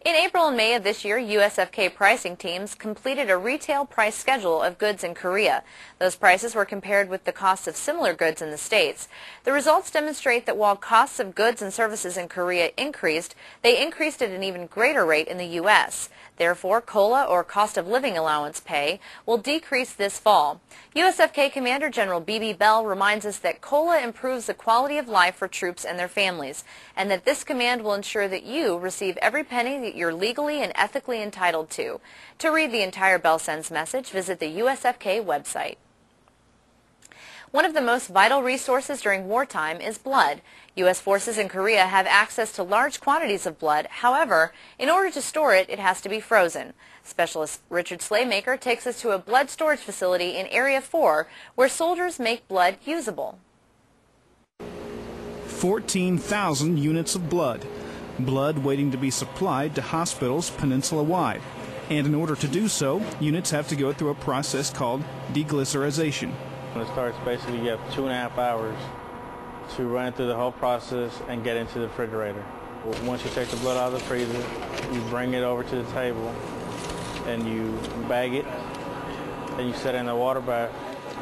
In April and May of this year, USFK pricing teams completed a retail price schedule of goods in Korea. Those prices were compared with the costs of similar goods in the States. The results demonstrate that while costs of goods and services in Korea increased, they increased at an even greater rate in the U.S. Therefore, COLA, or cost of living allowance pay, will decrease this fall. USFK Commander General B.B. Bell reminds us that COLA improves the quality of life for troops and their families, and that this command will ensure that you receive every penny that you're legally and ethically entitled to. To read the entire Bell Sends message, visit the USFK website. One of the most vital resources during wartime is blood. U.S. forces in Korea have access to large quantities of blood. However, in order to store it, it has to be frozen. Specialist Richard Slaymaker takes us to a blood storage facility in Area 4 where soldiers make blood usable. 14,000 units of blood. Blood waiting to be supplied to hospitals peninsula-wide. And in order to do so, units have to go through a process called deglycerization. When it starts, basically you have 2.5 hours to run through the whole process and get into the refrigerator. Once you take the blood out of the freezer, you bring it over to the table and you bag it and you set it in a water bath.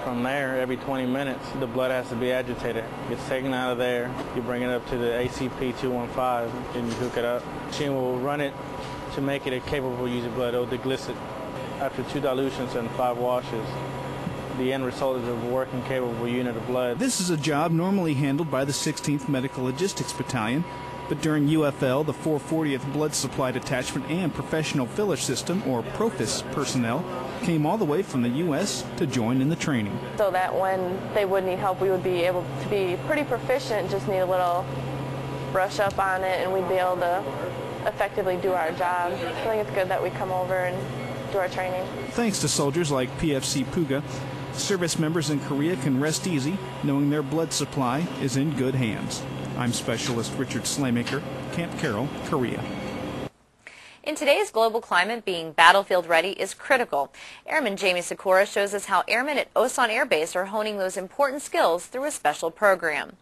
From there, every 20 minutes, the blood has to be agitated. It's taken out of there, you bring it up to the ACP 215 and you hook it up. The machine will run it to make it capable of using blood. It'll deglyce it. After 2 dilutions and 5 washes, the end result is a working, capable unit of blood. This is a job normally handled by the 16th Medical Logistics Battalion, but during UFL, the 440th Blood Supply Detachment and Professional Filler System, or PROFIS personnel, came all the way from the U.S. to join in the training. So that when they would need help, we would be able to be pretty proficient, just need a little brush up on it, and we'd be able to effectively do our job. I think it's good that we come over and do our training. Thanks to soldiers like PFC Puga, service members in Korea can rest easy knowing their blood supply is in good hands. I'm Specialist Richard Slaymaker, Camp Carroll, Korea. In today's global climate, being battlefield ready is critical. Airman Jamie Sikora shows us how airmen at Osan Air Base are honing those important skills through a special program.